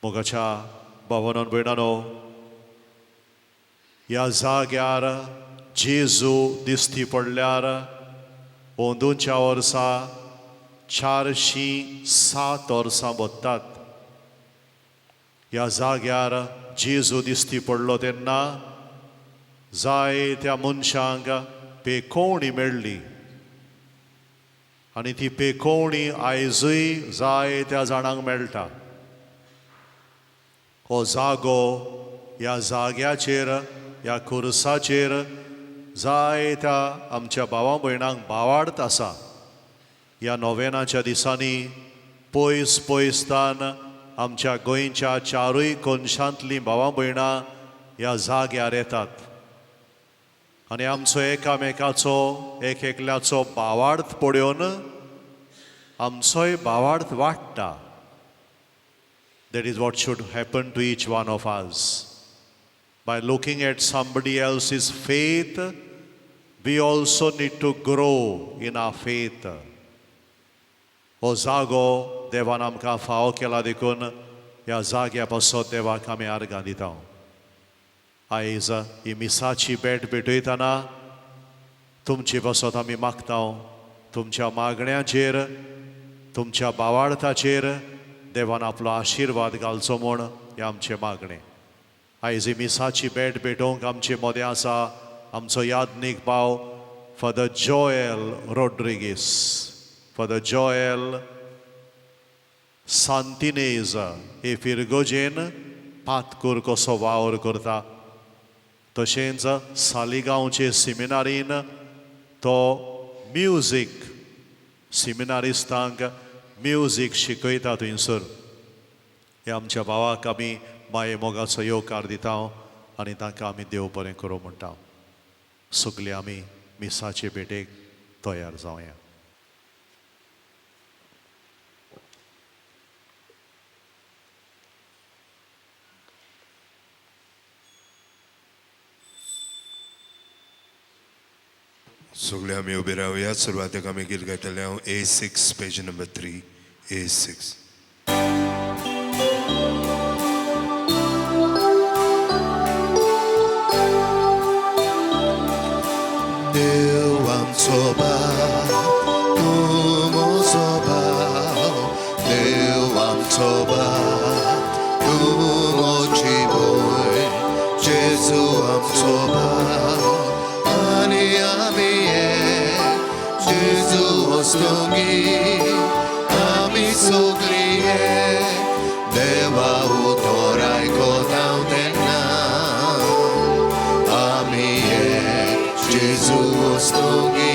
मोगाच्या भावांनो भयणांनो, ह्या जाग्यार जेजू दिश्टी पडल्यार अंदूच्या वर्सा 407 वर्सां बदतात. ह्या जाग्यार जेजू दिश्टी पडलो तेन्ना जायत्या मनशांक पेखोवणी मेळ्ळी आनी ती पेखोवणी आयजूय जायत्या जाणांक मेळटा. हो जागो, ह्या जाग्याचेर, ह्या खुर्साचेर जायत्या आमच्या भावां भयणांक भावार्थ आसा. ह्या नोवेनाच्या दिसांनी पयस पयसतान आमच्या गोंयच्या चारूय कोनशांतलीं भावां भयणां ह्या जाग्यार येतात आनी आमचो एकामेकाचो एक एकल्याचो भावार्थ पळोवन आमचोय भावार्थ वाडटा. That is what should happen to each one of us. By looking at somebody else's faith, we also need to grow in our faith. हो जागो देवान आमकां फावो केला देखून ह्या जाग्या पासत देवाक आमी आर्गां दिता. आयज ही मिसाची भेट भेटयतना तुमची पासत आमी मागता, तुमच्या मागण्यांचेर, तुमच्या भावार्थाचेर देवान आपलो आशिर्वाद घालचो म्हूण हें आमचें मागणें. आयज ही मिसाची भेट भेटोवंक आमचे मदें आसा आमचो यादनीक भाव father Joel Rodrigues. Father Joel सांतिनेज हे फिरगोजेन पातकूर कसो वावर करता. तशेंच सालिगांवचे सेमिनारीन तो म्युजीक सेमिनारिस्तांक म्युजीक शिकयता थंयसर. हे आमच्या भावाक आमी माये मोगाचो येवकार दिता आनी तांकां आमी देव बरें करूं म्हणटा. सगळीं आमी मिसाचे भेटेक तयार जावया. सगळे आमी उबे रावया. सुरवातेक आमी गीत गायतले हांव A6 पेज नंबर 3 A6. देव आमचो बाप तूं म्हजो बाप. देव आमचो बाप तूं म्हजी भयण. जेजू आमचो बाप आनी आमी जेजू वस्तुंगी आमी सगळीं देवा उतर आयकोता तेन्ना आमी जेजू वस्तुंगी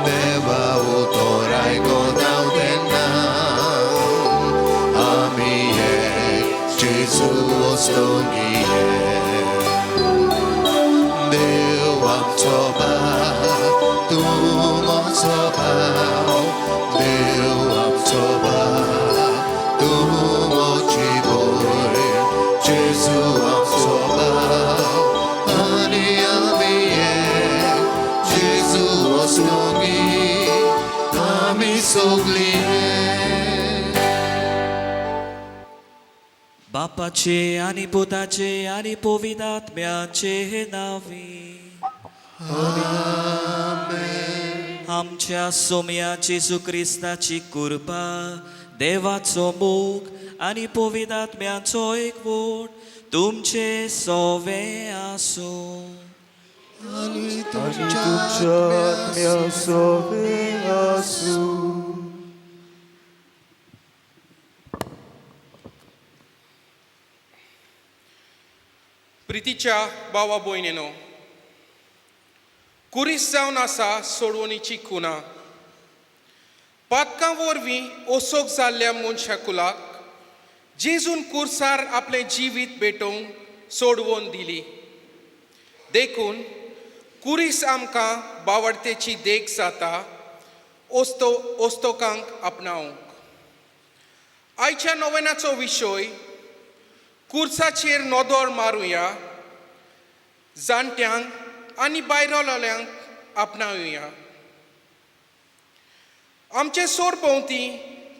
देवा उतर आयकोता तेन्ना आमी जेजू वस्तुंगी. देव आमचो बाप तूं म्हजो बाप. देव आमचो बाप तूं म्हजी भयण. जेजू आमचो बाप आनी आमी जेजू वस्तुंगी आमी सगळीं. बापाचे आनी पुताचे आनी पवित्रात्म्याचे नांवी. आमच्या सोम्या जेजू क्रिस्ताची कृपा, देवाचो मोग आनी पवित्रात्म्याचो एकवट तुमचे सोवे आसूं. आनी तुमच्या आत्म्या सोवे आसूं. प्रितीच्या भावा भयणीनो, कुरीस जावन आसा सोडवणीची खुना. पातकां वरवीं ओसोक जाल्ल्या मनशाकुलाक जेजून कुर्सार आपलें जिवीत भेटोवंक सोडवून दिली. देखून कुरीस आमकां बावडतेची देख जाता ओस्तोकांक आपणावंक. आयच्या नोवेनाचो विशय कुर्साचेर नदर मारुया, जाणट्यांक आनी बायरोलोल्यांक आपणावया. आमचे सोरभोंवती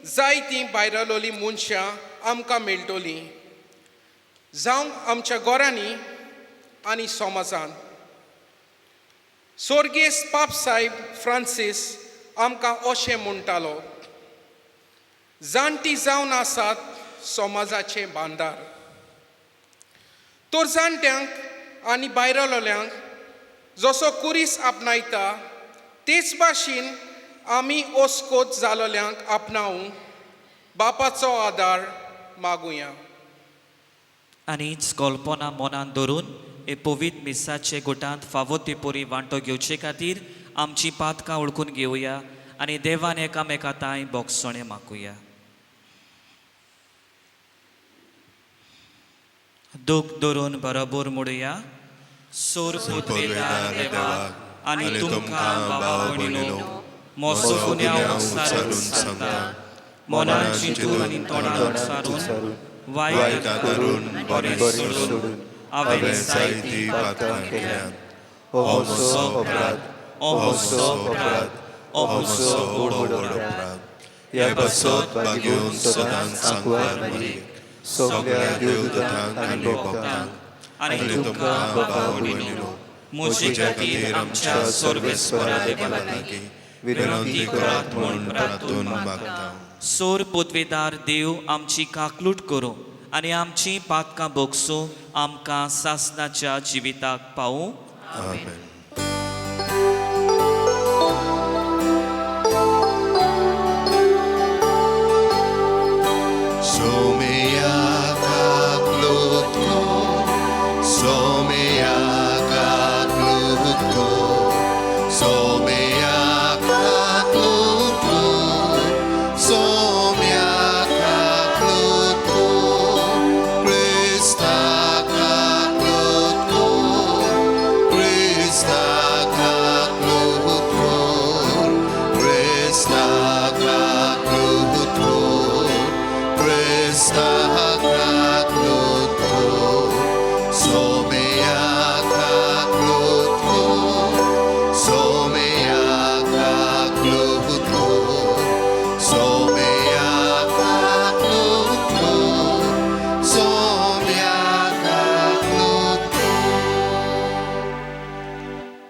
जायतीं भायरलोलीं मनशां आमकां मेळटलीं जावं आमच्या घरांनी आनी समाजांत. सोर्गेस्त पाप साहेब फ्रांसीस आमकां अशें म्हणटालो, जाणटी जावन आसात समाजाचे भांडार. तर जाणट्यांक आनी भायरलोल्यांक जसो कुरीस आपणायता तेच भाशेन आमी ओस्कोत जालोल्यांक आपणावंक बापाचो आदार मागुया. आनीच कल्पना मनान धरून हे पवित्र मिसाचे गुटांत फावो तेपोरी वांटो घेवचे खातीर आमची पातकां ओळखून घेवया आनी देवान एकामेकांताय बोगसणे मागुया. दूख धरून बरोबर म्हणुया. सोर पुत्रेदार देवाक आनी तुमकां भाव भयणीनो, मोसो गुन्यांव सारून सांगता, मनान चिंतून आनी तोंडान सारून वायट करून बरें सोडून हांवें जायती पातकां केल्यात. हो म्हजो अपराध, हो म्हजो अपराध, हो म्हजो व्हड अपराध. ह्या बसत बागेवन सदांच सांगवार मारीक सगळ्या देवदूतांक आनी भक्तांक आनी तुमकां भाव भयणीनो, म्हजे खातीर आमच्या सर्वेस्परा देवा लागीं विनंती करात म्हूण प्रार्थून मागता. सोर पदवेदार देव आमची काकलूट करूं आनी आमची पातकां बोगसूं आमकां सासणाच्या जिविताक पावूं. आमेन.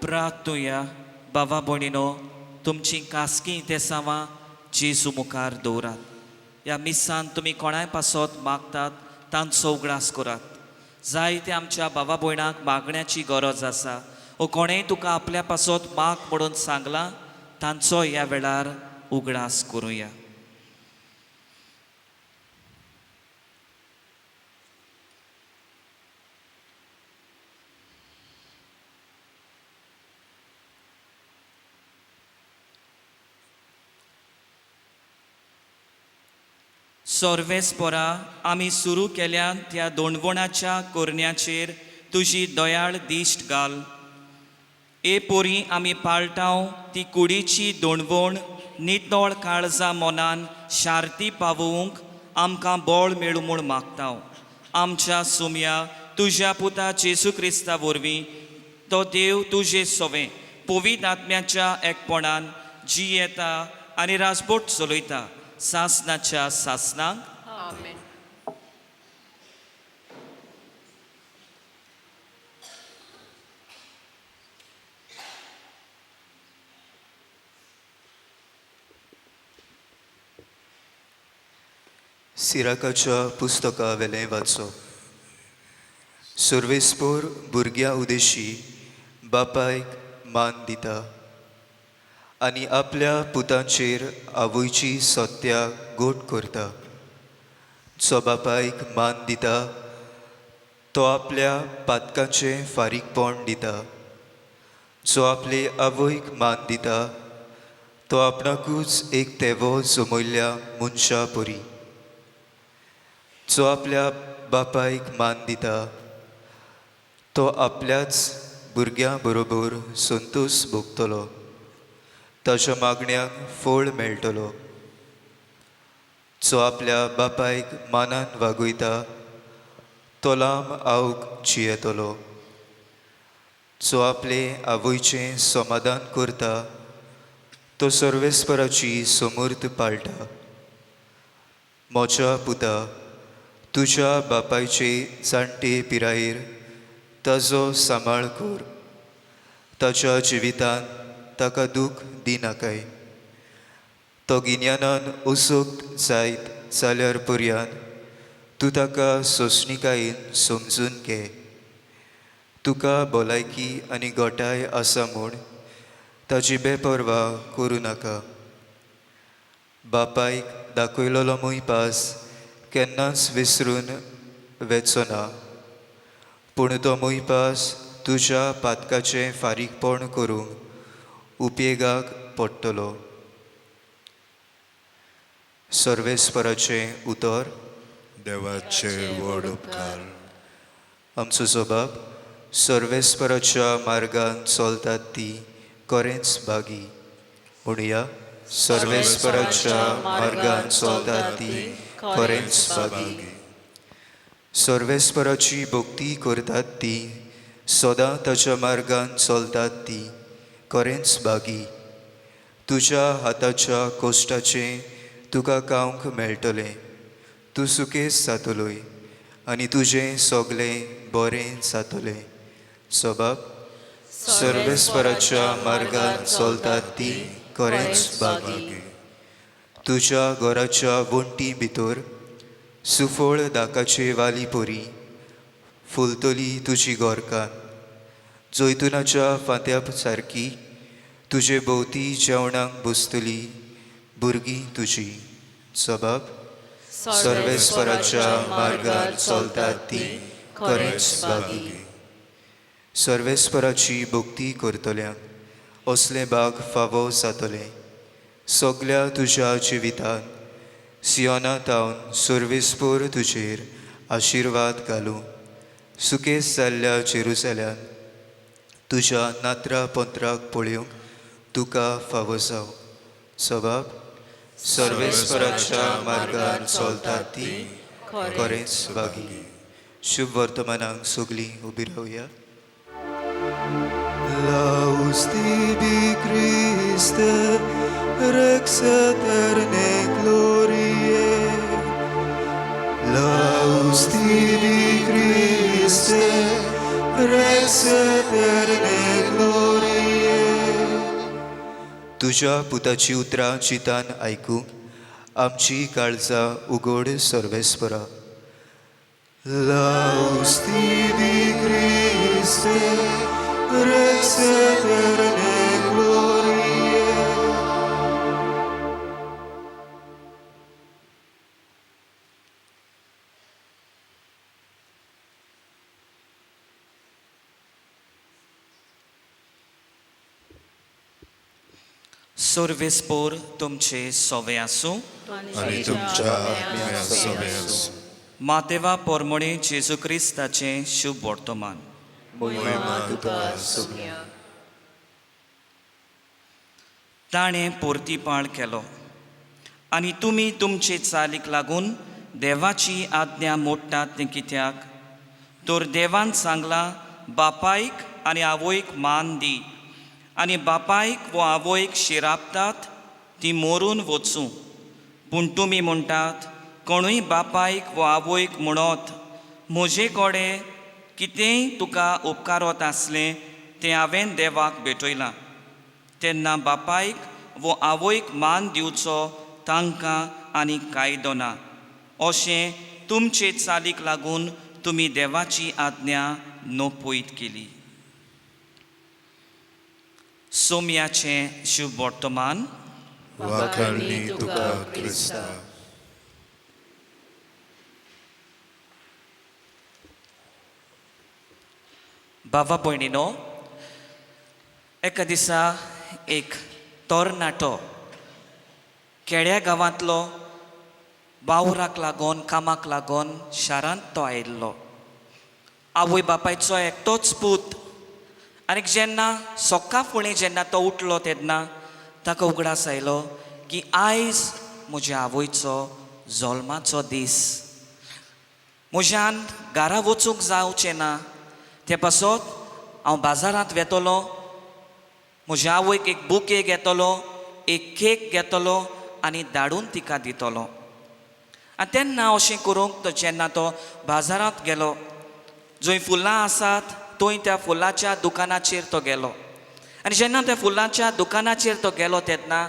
प्रार्थुया. बाबा भयणीनो, तुमची कासकी ते सावां जेजू मुखार दवरात. ह्या मिसान तुमी कोणाय पासत मागतात तांचो उगडास करात. जायते आमच्या बाबा भयणांक मागण्याची गरज आसा. वो कोणेय तुका आपल्या पासत माग म्हणून सांगलां तांचो ह्या वेळार उगडास करुया. सर्वेस्परा आमी सुरू केल्या त्या दोणवणाच्या कोरण्याचेर तुजी दयाळ दिश्ट घाल. ए पोरी आमी पाळटाव ती कुडीची दोणवण नितळ काळजा मोनान शार्ती पावोवंक आमकां बळ मेळूं म्हूण मागताव. आमच्या सुम्या तुज्या पुता जेजू क्रिस्ता वरवीं तो देव तुजे सोवें पवित्र आत्म्याच्या एकपणान जी येता आनी राजबोट चलयता सासणाच्या सासणांक. आमेन. सिराकाच्या पुस्तका वेलें वाचप. सर्वेस्पोर भुरग्या उदेशी बापायक मान दिता आनी आपल्या पुतांचेर आवयची सत्या गोट करता. जो बापायक मान दिता तो आपल्या पातकांचें फारीकपण दिता. जो आपले आवयक मान दिता तो आपणाकूच एक तेवो जमयल्ल्या मनशा परी. जो आपल्या बापायक मान दिता तो आपल्याच भुरग्यां बरोबर संतोश भोगतलो. ताच्या मागण्यांक फळ मेळटलो. जो आपल्या बापायक मानान वागयता तो लांब आवग जियेतलो. जो आपले आवयचें समाधान करता तो सर्वेस्पराची समर्थ पाळटा. म्हज्या पुता तुज्या बापायचे जाणटे पिरायेर ताजो सांबाळ कर. ताच्या जिवितान ताका दूख दिनाकाय. तो गिन्यानान उसोक्त जायत जाल्यार पर्यान तूं ताका सोंसणिकायेन समजून घे. तुका भलायकी आनी गोठाय आसा म्हूण ताची बेपर्वा करूं नाका. बापायक दाखयलोलो मुयपास केन्नाच विसरून वेचो ना, पूण तो मुयपास तुज्या पातकाचें फारीकपण करूंक उपेगाक पडटलो. सर्वेस्पराचें उतर. देवाचे व्हड उपकार. आमचो जबाब. सर्वेस्पराच्या मार्गान चलतात ती खरेंच भागी. म्हणुया, सर्वेस्पराच्या मार्गान चलतात ती खरेंच भागी. सर्वेस्पराची भक्ती करतात ती सदां ताच्या मार्गान चलतात ती खरेंच भागी. तुज्या हाताच्या कोश्टाचें तुका खावंक मेळटलें. तूं सुकेस जातलोय आनी तुजें सगलें बरें जातलें. जबाब. सर्वेस्पराच्या मार्गान चलतात ती खरेंच भागी. तुज्या घराच्या वण्टी भितर सुफळ दाकाचे वाली पोरी फुलतली तुजी गोरकां. जैतुनाच्या फांत्या सारकी तुजे भोवती जेवणाक बसतली भुरगीं तुजी. जबाब. सर्वेस्पराच्या मार्गान चलतात ती खरेंच भागी. सर्वेस्पराची भक्ती करतल्यांक असले भाग फावो जातले. सगल्या तुज्या जिवितान सियोनातावन सर्वेस्पर तुजेर आशिर्वाद घालूं. सुकेस जाल्ल्या जेरुसल्यान तुज्या नात्रा पंत्राक पळोवंक तुका फावो जाव. जबाब. सर्वेस्पराच्या मार्गान चलतात ती खरेंच भागी. शुभ वर्तमानाक सगलीं उबी रावया. Laus tibi Christe, Rex eterne gloriae. Laus tibi Christe, Rex eterne gloriae. तुज्या पुताची उतरां चितान आयकूंक आमची काळजां उगड सर्वेस्परा. Laus tibi Christe, Rex eterne gloriae. सर्वेस्पोर तुमचे सोवे आसूं. आनी तुमच्या आत्म्या सोबे आसूं. मातेवा पोरमोणे जेजू क्रिस्ताचें शुभ वर्तमान. ताणें पोर्तीपाळ केलो आनी तुमी तुमचे चालीक लागून देवाची आज्ञा मोडटात तें कित्याक? तर देवान सांगलां, बापायक आनी आवयक मान दी. आनी बापायक वो आवयक शिरापतात ती मोरून वचूं. पूण तुमी म्हणटात, कोणूय बापायक वो आवयक म्हणत, म्हजे कोडे कितेंय तुका उपकारत आसलें तें हांवें देवाक भेटयलां. तेन्ना बापायक वो आवयक मान दिवचो तांकां आनी कायदो ना. अशें तुमचे चालीक लागून तुमी देवाची आज्ञा नोपयत केली. सोमयाचें शुभ वर्तमान. वाखाणणी तुका क्रिस्ता. बाबा भयणीनो, एका दिसा एक तरणाटो केड्या गांवांतलो वावराक लागून कामाक लागून शारांत तो आयिल्लो. आवय बापायचो एकटोच पूत. आनी जेन्ना सकाळ फुडें जेन्ना तो उठलो तेन्ना ताका उगडास आयलो की आयज म्हज्या आवयचो जल्माचो दीस. म्हज्यान घरा वचूंक जावचें ना. ते पासत हांव बाजारांत वेतलो, म्हज्या आवयक एक बुके घेतलो, एक केक घेतलो आनी धाडून तिका दितलो. आनी तेन्ना अशें करूंक तो जेन्ना तो बाजारांत गेलो, जंय फुलां आसात थंय त्या फुलांच्या दुकानाचेर तो गेलो. आनी जेन्ना त्या फुलांच्या दुकानाचेर तो गेलो तेन्ना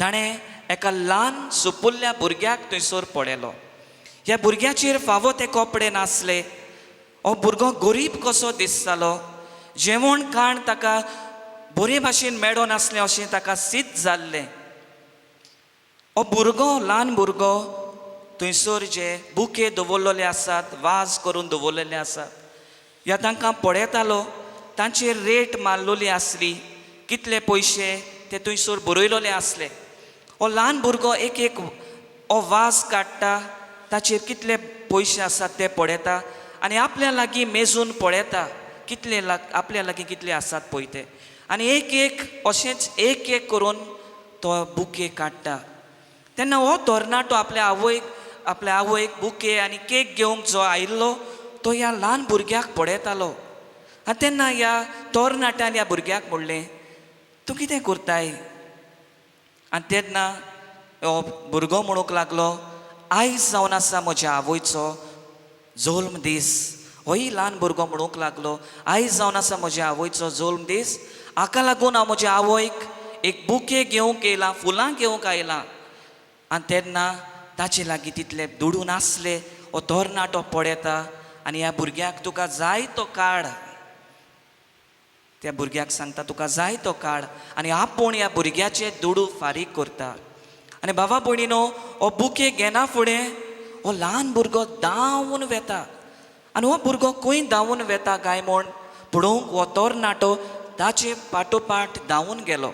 ताणें एका ल्हान सुपुल्ल्या भुरग्याक थंयसर पळयलो. ह्या भुरग्याचेर फावो ते कपडे नासले. हो भुरगो गरीब कसो दिसतालो. जेवण खाण ताका बरे भाशेन मेळो नासलें अशें ताका सिद्ध जाल्लें. हो भुरगो, ल्हान भुरगो, थंयसर जे बुके दवरलेले आसात, वाज करून दवरलेले आसात, ह्या तांकां पळयतालो. तांचेर रेट मारलेली आसली, कितले पयशे ते थंयसर बरयलेले आसले. हो ल्हान भुरगो एक एक हो वाज काडटा, ताचेर कितले पयशे आसात ते पळयता आनी आपल्या लागीं मेजून पळयता कितले आपल्या लागीं कितले आसात पळय ते. आनी एक एक अशेंच एक एक करून तो बुके काडटा. तेन्ना हो तरणाटो आपल्या आवयक बुके आनी केक घेवंक जो आयिल्लो तो ह्या ल्हान भुरग्याक पळयतालो. आनी तेन्ना ह्या तरणाट्यान ह्या भुरग्याक म्हणलें, तूं कितें करताय? आनी तेन्ना हो भुरगो म्हणूंक लागलो, आयज जावन आसा म्हज्या आवयचो जल्म दीस. होय ल्हान भुरगो म्हणूंक लागलो, आयज जावन आसा म्हज्या आवयचो जल्म दीस. हाका लागून हांव म्हज्या आवयक एक बुके घेवंक येयलां, फुलां घेवंक आयलां. आनी तेन्ना ताचे लागीं तितले दुडू नासले. हो तरणाटो पळयता आनी ह्या भुरग्याक तुका जाय तो काड. त्या भुरग्याक सांगता तुका जाय तो काड. आनी आपूण ह्या भुरग्याचे दुडू फारीक करता. आनी बाबा भयणीनो, हो बुके घेना फुडें हो ल्हान भुरगो धांवन वेता. आनी हो भुरगो खंय धांवन वेता काय म्हूण पळोवंक हो तरणाटो ताचे पाठोपाठ धांवून गेलो.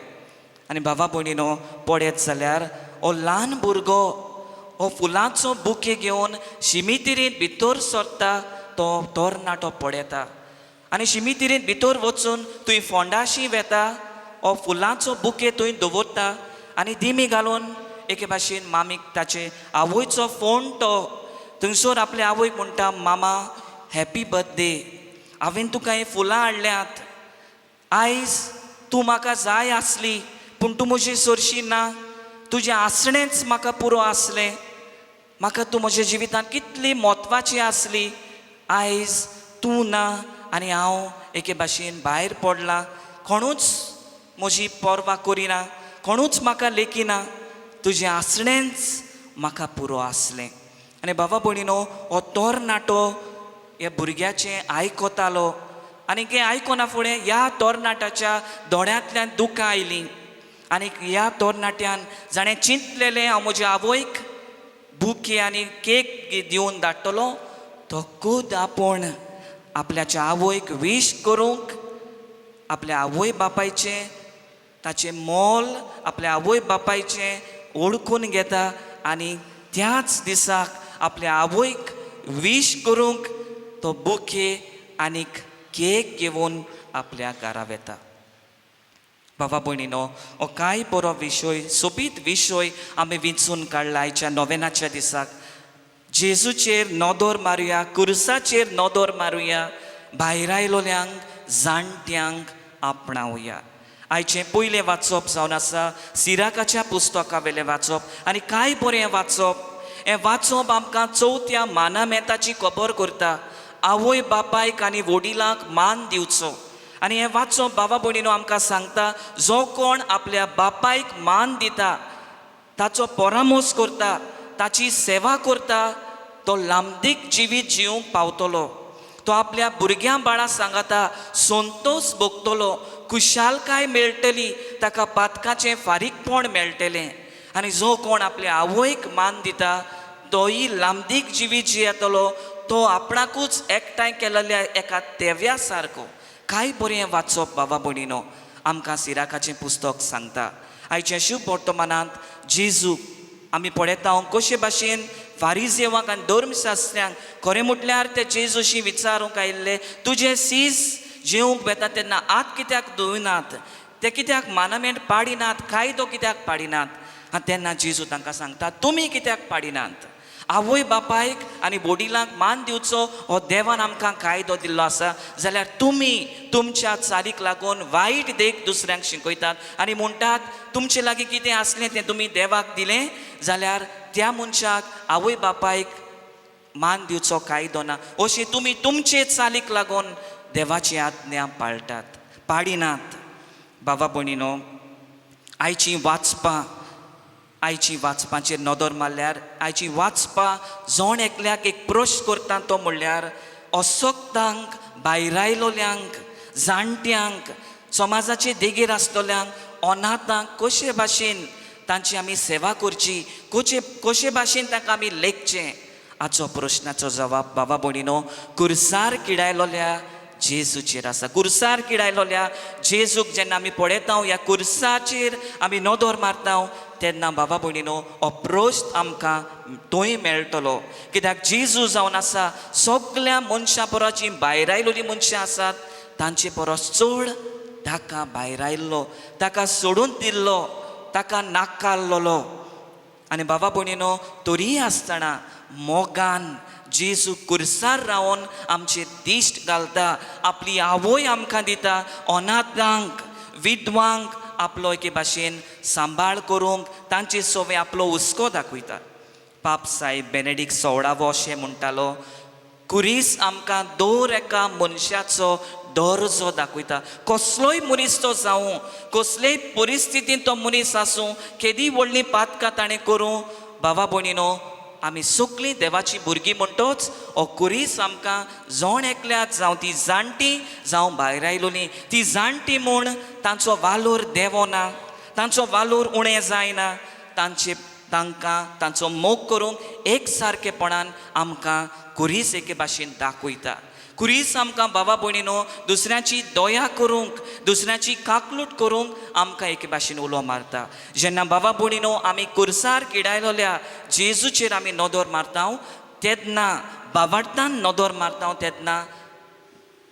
आनी बाबा भयणीनो, पळयत जाल्यार हो ल्हान भुरगो हो फुलांचो बुके घेवन शिमितिरींत भितर सरता तो तरणाटो पळयता. आनी शिमितिरींत भितर वचून थंय फोंडाशी वेता, हो फुलांचो बुके थंय दवरता आनी दिमी घालून एके भाशेन मामीक ताचे आवयचो फोण तो थंयसर आपल्या आवयक म्हणटा, मामा हॅपी बर्थडे, हांवें तुका हें फुलां हाडल्यांत. आयज तूं म्हाका जाय आसली पूण तूं म्हजी सरशी ना. तुजें आसणेंच म्हाका पुरो आसलें. म्हाका तूं म्हज्या जिवितांत कितली म्हत्वाची आसली. आयज तूं ना आनी हांव एके भाशेन भायर पडलां. कोणूच म्हजी पर्वा करिना, कोणूच म्हाका लेखिना. तुजें आसणेंच म्हाका पुरो आसलें. आनी बाबा भयणीनो, हो तरणाटो ह्या भुरग्याचें आयकतालो. आनी हें आयकना फुडें ह्या तरणाट्याच्या दोळ्यांतल्यान दुकां आयलीं. आनी ह्या तरणाट्यान जाणें चिंतलेलें हांव म्हज्या आवयक बुके आनी केक दिवन धाडटलो, तो खूद आपूण आपल्याच्या आवयक विश करूंक आपल्या आवय बापायचें ताचें मोल आपल्या आवय बापायचें ओळखून घेता. आनी त्याच दिसाक आपल्या आवयक विश करूंक तो बुके आनीक केक घेवन आपल्या घरा वेता. बाबा भयणीनो, हो कांय बरो विशय, सोबीत विशय आमी विंचून काडला आयच्या नोवेनाच्या दिसाक. जेजूचेर नदर मारुया, कुर्साचेर नदर मारुया, भायर आयलोल्यांक जाणट्यांक आपणावया. आयचें पयलें वाचप जावन आसा सिराकाच्या पुस्तका वेलें वाचप. आनी कांय बरें वाचप. हें वाचप आमकां चवथ्या मानामेताची खबर करता. आवय बापायक आनी वडिलांक मान दिवचो. आनी हें वाचप बाबा भयणीनो आमकां सांगता, जो कोण आपल्या बापायक मान दिता, ताचो परामोस करता, ताची सेवा करता, तो लांबदीक जिवीत जिवंक पावतलो. तो आपल्या भुरग्यां बाळा सांगता संतोश भोगतलो, खुशालकाय मेळटली, ताका पातकाचें फारीकपण मेळटलें. आनी जो कोण आपल्या आवयक मान दिता, तोय लांबदीक जिवीत जियेतलो. तो आपणाकूच एकठांय केलेल्या एका तेव्या सारको. कांय बरें वाचप बाबा भयणीनो आमकां सिराकाचें पुस्तक सांगता. आयच्या शुभ वर्तमानांत जेजू आमी पळयता कशे भाशेन फारिजेवांक आनी धर्मशास्त्र्यांक खरें म्हटल्यार ते जेजूशी विचारूंक आयिल्ले, तुजे सीस जेवंक वेता तेन्ना आत कित्याक धुयनात, ते कित्याक मानामेंट पाडिनात, कायदो कित्याक पाडिनात. आनी तेन्ना जेजू तांकां सांगता, तुमी कित्याक पाडिनात. आवय बापायक आनी वडिलांक मान दिवचो हो देवान आमकां कायदो दिल्लो आसा. जाल्यार तुमी तुमच्या चालीक लागून वायट देख दुसऱ्यांक शिकयतात आनी म्हणटात तुमचे लागीं कितें आसलें तें तुमी देवाक दिलें जाल्यार त्या मनशाक आवय बापायक मान दिवचो कायदो ना, अशें तुमी तुमचे चालीक लागून देवाची आज्ञा पाळटात, पाडिनात. बाबा भयणीनो, आयची वाचपाचेर नदर मारल्यार आयची वाचपा जोण एकल्याक एक प्रश्न करता तो म्हणल्यार अशक्तांक, भायरायलोल्यांक, जाणट्यांक, समाजाचे देगेर आसलेल्यांक, अनाथांक कशे भाशेन तांची आमी सेवा करची, कशे भाशेन तांकां आमी लेखचें, हाचो प्रश्नाचो जवाब बाबा भयणीनो कुर्सार किडायलोल्या जेजूचेर आसा. कुर्सार किडायलोल्या जेजूक जेन्ना आमी पळयता, ह्या कुर्साचेर आमी नदर मारता, तेन्ना बाबा भयणीनो हो प्रश्न आमकां थंय मेळटलो. कित्याक जेजू जावन आसा सगल्या मनशां परस जीं भायर आयलोलीं मनशां आसात तांचे परस चड ताका भायर आयिल्लो, ताका सोडून दिल्लो, ताका नाकारलेलो. आनी बाबा भयणीनो, तरी आसतना मोगान जेजू कुर्सार रावन आमचे दिश्ट घालता, आपली आवय आमकां दिता, अनाथांक, विधवांक आपलो एके भाशेन सांबाळ करूंक तांचे सोवे आपलो हुस्को दाखयता. पाप सायब बेनेडिक्ट 16वो अशें म्हणटालो, कुरीस आमकां दर एका मनशाचो दर्जो दाखयता. कसलोय मनीस तो जावं, कसलेय परिस्थितीन तो मनीस आसूं, केदी व्हडली पातकां ताणें करूं, बाबा भयणीनो, आमी सगळीं देवाची भुरगीं म्हणटोच हो कुरीस आमकां जोण एकल्याक, जावं ती जाणटी जावं भायर आयलोलीं, ती जाणटी म्हूण तांचो वालोर देवो ना, तांचो वालोर उणें जायना, तांकां तांचो मोग करूंक एक सारकेपणान आमकां कुरीस एके भाशेन दाखयता. कुरीस आमकां बाबा भयणीनो दुसऱ्याची दया करूंक, दुसऱ्याची काकलूट करूंक आमकां एके भाशेन उलो मारता. जेन्ना बाबा भयणीनो आमी कुर्सार किडायलोल्या जेजूचेर आमी नदर मारता, तेन्ना बाबार्थान नदर मारता, तेन्ना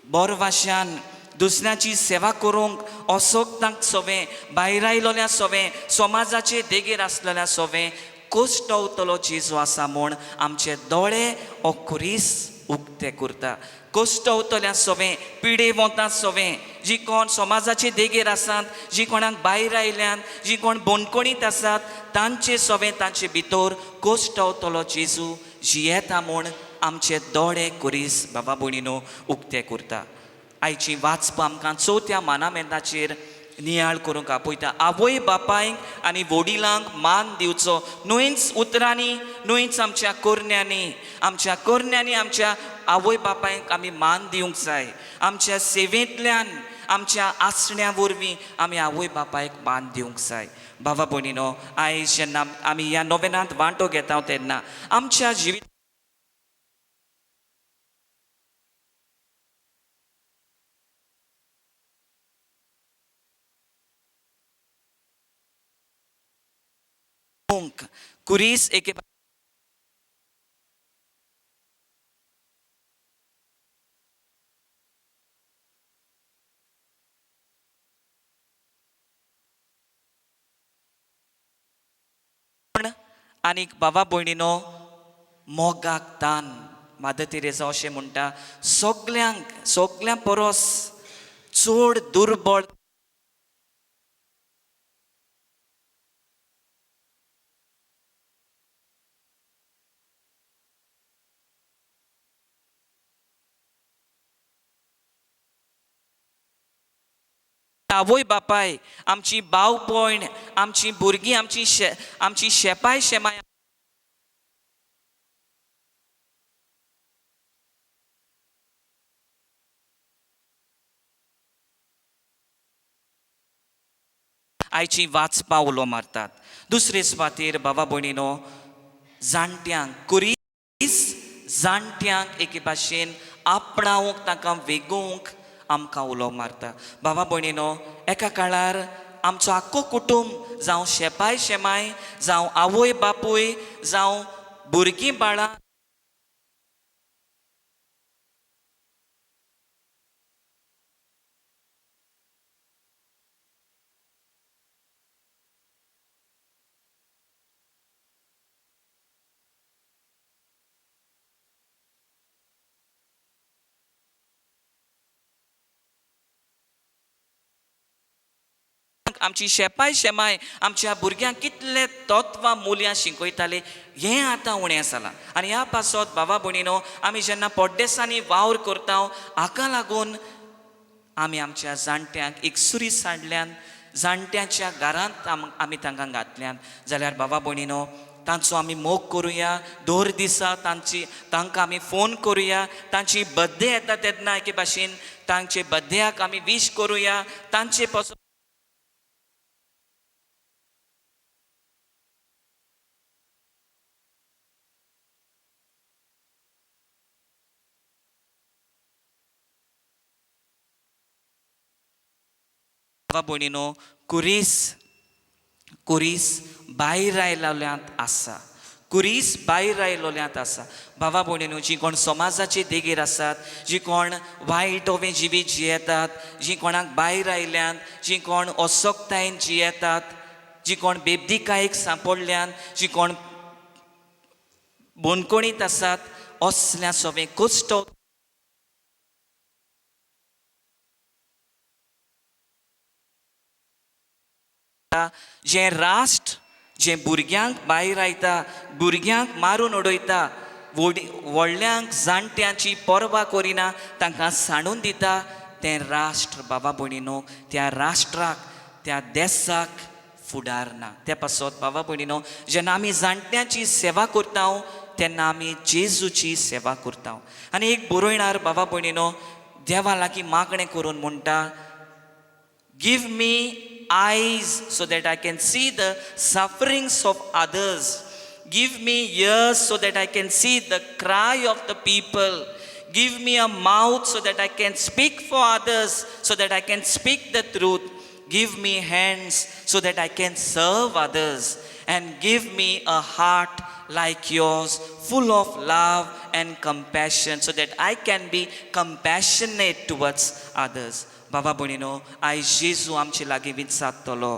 बरो भाशेन दुसऱ्याची सेवा करूंक, अशक्तांक सोवें, भायर आयलोल्या सोवें, समाजाचे देगेर आसलेल्या सोवें कश्टवतलो जेजू आसा म्हूण आमचे दोळे हो कुरीस उक्ते करता. कश्टवतल्या सोवें, पिडेवंतां सोवें, जीं कोण समाजाचे देगेर आसात, जीं कोणाक भायर आयल्यात, जीं कोण बोणकोणीत आसात, तांचे सोवें, तांचे भितर कश्टवतलो जेजू जियेता म्हूण आमचे दोळे कुरीस बाबा भयणीनो उक्ते करता. आयची वाचप आमकां चवथ्या मानामेंताचेर नियाळ करूंक आपयता. आवय बापायक आनी वडिलांक मान दिवचो, न्हूच उतरांनी, न्हूच आमच्या करण्यांनी आमच्या आवय बापायक आमी मान दिवंक जाय. आमच्या सेवेंतल्यान, आमच्या आसण्या वरवीं आमी आवय बापायक मान दिवंक जाय. बाबा भयणीनो, आयज जेन्ना आमी ह्या नोवेनांत वांटो घेता तेन्ना आमच्या जिवीत कुरीस एके आनीक बाबा भयणीनो मोगाक दान. मादर तेरेसा अशें म्हणटा, सगल्या परस चड दुर्बळ आवय बापाय, आमची भाव भयण, आमची भुरगीं, आमची शेपाय शेमाय आयची वाचपा उलो मारतात. दुसरे सुवातेर बाबा भयणीनो, जाणट्यांक कुरीस जाणट्यांक एके भाशेन आपणावंक, तांकां वेगोवंक आमकां उलो मारता. बाबा भयणीनो, एका काळार आमचो आख्खो कुटुंब, जावं शेपाय शेमाय, जावं आवय बापूय, जावं भुरगीं बाळां, आमची शेपाय शेमाय आमच्या भुरग्यांक कितले तत्वां मुल्यां शिकयताले हें आतां उणें जालां. आनी ह्या पासत बाबा भयणीनो आमी जेन्ना पोड्डेसांनी वावर करता हाका लागून आमी आमच्या जाणट्यांक एक सुरी सांडल्यान जाणट्याच्या घरांत आमी तांकां घातल्यान जाल्यार बाबा भयणीनो तांचो आमी मोग करुया. दर दिसा तांकां आमी फोन करुया. तांची बर्थडे येता तेन्ना एके भाशेन तांचे बर्थडेयाक आमी विश करुया. तांचे पासून बाबा भयणीनो कुरीस भायर आयलोल्यांत आसा. कुरीस भायर आयलोल्यांत आसा. बाबा भयणीनो जीं कोण समाजाचे देगेर आसात, जीं कोण वायट ओवें जिवीत जियेतात, जीं कोणाक भायर आयल्यांत, जीं कोण असोकतायेन जियेतात, जीं कोण बेबदिकायेक सांपडल्यान, जीं कोण बोनकोणीत आसात, असल्या सगळें कश्ट जें राष्ट्र जें भुरग्यांक भायर आयता, भुरग्यांक मारून उडयता, व्हडल्यांक जाणट्यांची पर्वा करिना, तांकां सांडून दिता, तें राष्ट्र बाबा भयणीनो त्या राष्ट्राक त्या देशाक फुडार ना. त्या पासत बाबा भयणीनो जेन्ना आमी जाणट्यांची सेवा करता तेन्ना आमी जेजूची सेवा करता. आनी एक बरोयणार बाबा भयणीनो देवा लागीं मागणें करून म्हणटा, give me eyes so that I can see the sufferings of others. Give me ears so that I can see the cry of the people. Give me a mouth so that I can speak for others, so that I can speak the truth. Give me hands so that I can serve others. And give me a heart like yours, full of love and compassion, so that I can be compassionate towards others. बाबा भयणीनो आयज जेजू आमचे लागीं विचारतलो,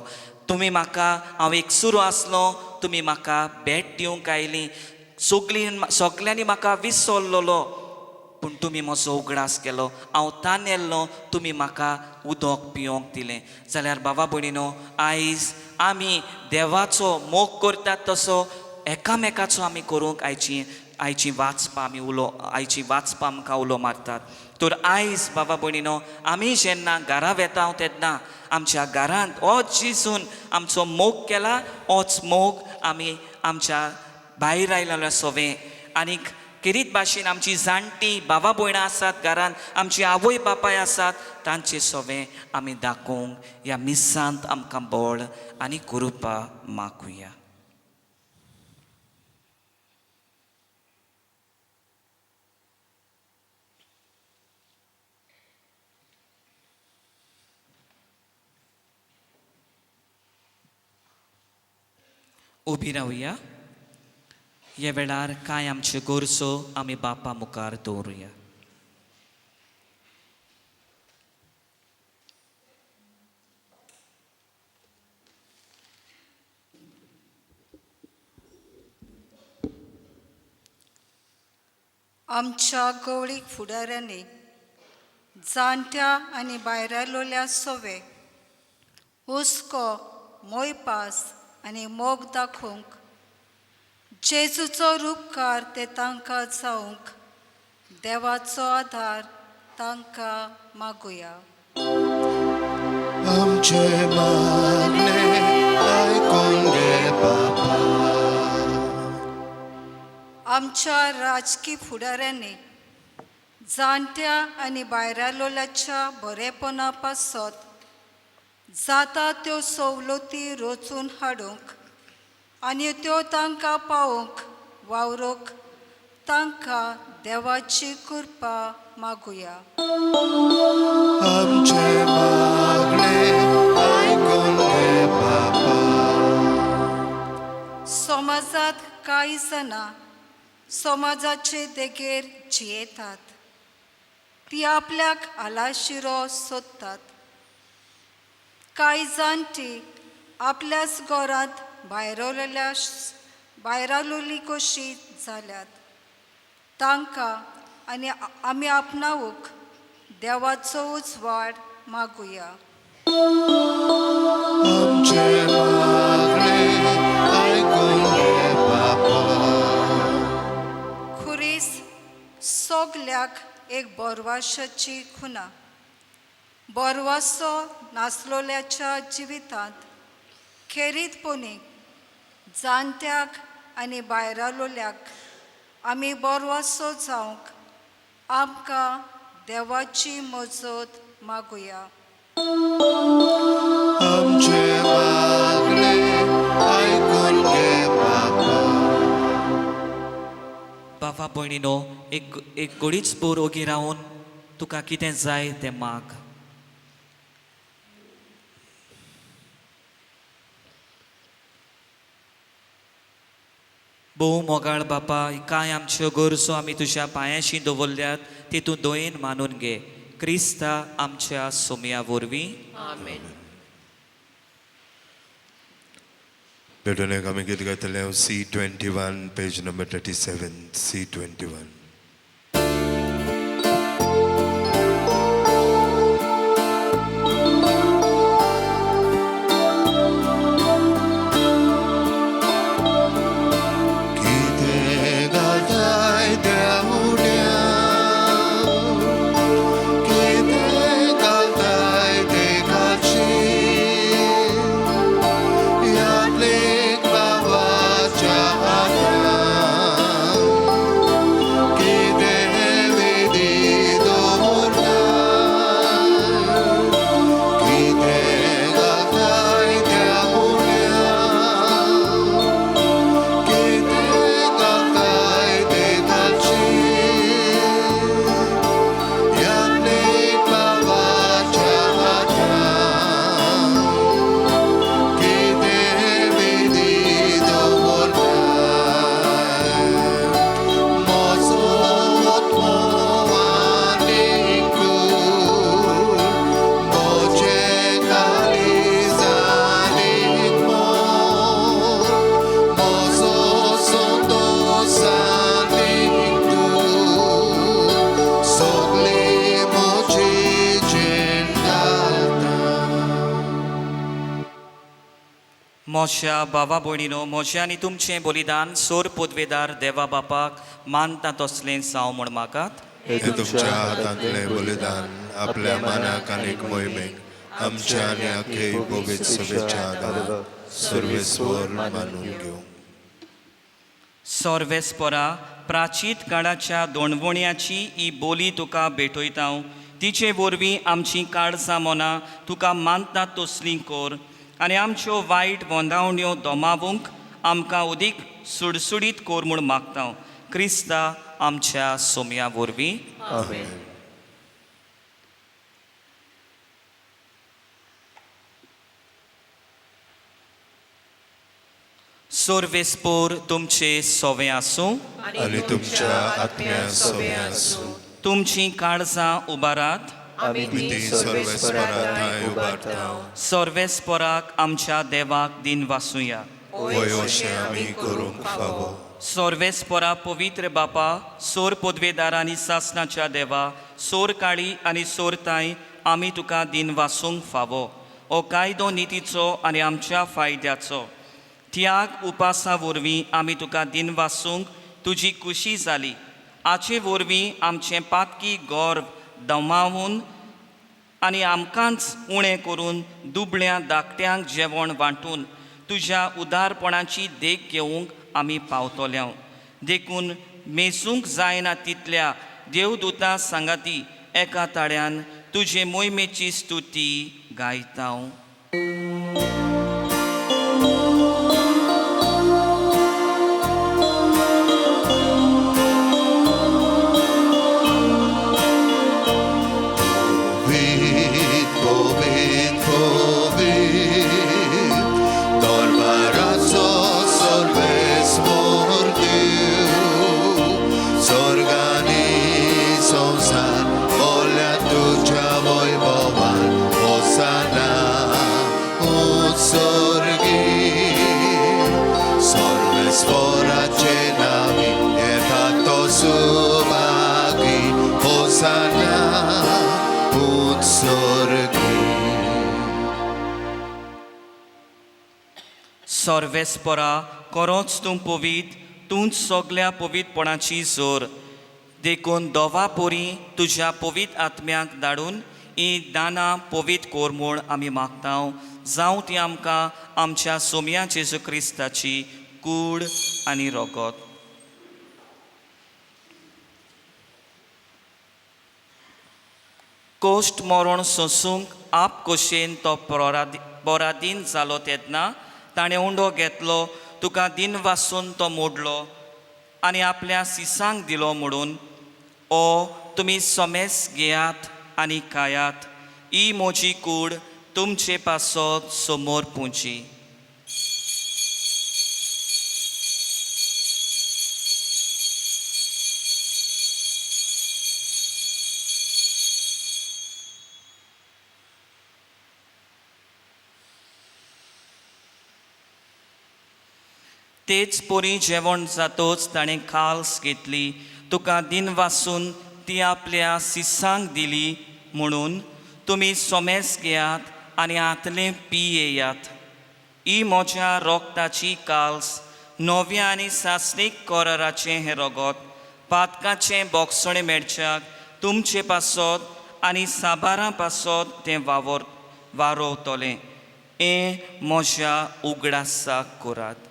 तुमी म्हाका हांव एक सुरू आसलो, तुमी म्हाका भेट दिवंक आयलीं, सगल्यांनी म्हाका विसरलोलो, पूण तुमी म्हजो उगडास केलो, हांव तानेल्लो, तुमी म्हाका उदक पिवंक दिलें. जाल्यार बाबा भयणीनो आयज आमी देवाचो मोग करतात तसो एकामेकाचो आमी करूंक आयची वाचपां आमकां उलो मारतात. तर आयज बाबा भयणीनो आमी जेन्ना घरा वेता तेन्ना आमच्या घरांत होच जिसून आमचो मोग केला, होच मोग आमी आमच्या भायर आयलेल्या सवें आनीक किरीत भाशेन आमची जाणटी बाबा भयणां आसात घरांत, आमची आवय बापाय आसात, तांचे सवें आमी दाखोवंक ह्या मिसांत आमकां बळ आनी कृपा मागुया. उबी रावया. ह्या वेळार कांय आमच्यो गोरसो आमी बापा मुखार दवरुया. आमच्या गवळीक फुडाऱ्यांनी जाणट्या आनी भायरलोल्या सोवे हुस्को मोयपास आनी मोग दाखोवंक जेजूचो रूपकार ते तांकां जावंक देवाचो आदार तांकां मागुया. आमचे मागणे आयकून घे बापा. आमच्या राजकी फुडाऱ्यांनी जाणट्या आनी भायरलोल्याच्या बरेपणा पासत जाता त्यो सवलती रचून हाडूंक आनी त्यो तांकां पावोवंक वावरूंक तांकां देवाची कृपा मागुया. आमचे मागणे आयकून घे बापा. समाजांत कांय जाणां समाजाचे देगेर जियेतात. ती आपल्याक आलाशिरो सोदतात. कांय जाणटी आपल्याच घरांत भायरलोली कशी जाल्यात. तांकां आनी आमी आपणावूंक देवाचो उजवाड मागुया. आमचे मागणे ऐकून घे बापा खुरीस सोगल्याक एक बोरवाशाची खुना बोरवासो नासलोल्याच्या जिवितांत खेरीतपणीक जाणट्याक आनी भायरालोल्याक आमी बोरवासो जावंक आमकां देवाची मजत मागुया आमचे मागणे ऐकून घे बापा बाबा भयणीनो एक घडीच बोर ओगी रावन तुका कितें जाय तें माग भोव मोगाळ बापा कांय आमच्यो गरजो आमी तुज्या पांयाशी दवरल्यात तेतूं दोयेन मानून घे क्रिस्ता आमच्या सोमया वरवीं भेटून आमी गीत गायतले हांव C21 पेज नंबर 37 C21 कितें घालताय देवड्या कितें घालताय देगाची यात्रेक बाबाच्या हातांत कितें विधी दवरताय कितें घालताय देवड्या कितें घालताय देगाची यात्रेक बाबाच्या हातांत कितें विधी दवरताय म्हजो आत्मो आनीक म्हजे काळीजानीक म्हजो संतोशानीक सगळी म्हजी जीण घालता मोशा बाबा भयणीनो मोशे आनी तुमचें बलिदान सोर पोदवेदार देवा बापाक मानता तसलें जावं म्हण मागात हे तुमच्या हातांतले बलिदान आपल्या मानाक आनीक मोहिमेक आमच्या आनी आख्खे बोबीत सभेच्या आदाराक सर्वेस्वर मानून घेवं सर्वेस्परा प्राचीत काळाच्या दोणवण्याची ही बोली तुका भेटयता तिचे वरवीं आमची काळजां मनां तुका मानता तसलीं कोर आनी आमच्यो वायट वंदावण्यो दोमावूंक आमकां उदीक सुडसुडीत कोर म्हूण मागता क्रिस्ता आमच्या सोमया वरवीं सर्वेस्पोर तुमचे सोवे आसूं आनी तुमच्या आत्म्या सोबे आसूं तुमची काळजां उबारात ती सर्वेस्परा थंय उबारता सर्वेस्पराक आमच्या देवाक दिन वासुया वय अशें आमी करूंक फावो सर्वेस्परा पवित्र बापा सोर पदवेदारांनी सासणाच्या देवा सोर काळी आनी सोर ताई आमी तुका दिन वासूंक फावो हो कायदो नितीचो आनी आमच्या फायद्याचो त्याग उपासा वरवीं आमी तुका दिन वासूंक तुजी खुशी जाली आचे वरवीं आमचें पातकी गौरव दमावून आनी आमकांच उणें करून दुबळ्या धाकट्यांक जेवण वांटून तुज्या उदारपणाची देख घेवंक आमी पावतल्या देखून मेजूंक जायना तितल्या देवदूतां सांगाती एका ताळ्यान तुजे मोहिमेची स्तुती गायता संसार ओल्या तुझ्या वैभवान होसाना सर्वेस्परा खरोच तूं पवीत, तूंच सगल्या पवितपणाची जोर. देखून दोवा पोरी तुज्या पवीत आत्म्याक धाडून ही दानां पवीत कोर म्हूण आमी मागतांव. जावं ती आमकां आमच्या सोम्या जेजू क्रिस्ताची कूड आनी रोगत. कोश्ट मरण सोंसूंक आप कोशेन तो बोरादीन जालो तेन्ना ताणें उंडो घेतलो, तुका दिन वासून तो मोडलो आनी आपल्या सिसांक दिलो म्हणून. ओ तुमी सोमेस घेयात आनी खायात, ही म्हजी कूड तुमचे पासत समोर पुंजी. तेच पोरी जेवण जातोच ताणें खाल्स घेतली, तुका दिन वासून ती आपल्या सिसांक दिली म्हणून. तुमी सोमेस घेयात आनी आतलें पियेयात, ही म्हज्या रोगताची काल्स, नव्या आनी सासणीक कोराराचें हें रोगत. पातकाचें बोगसणें मेळच्याक तुमचे पासत आनी साबारां पासत तें वारोवतलें. हें म्हज्या उगडासाक करात.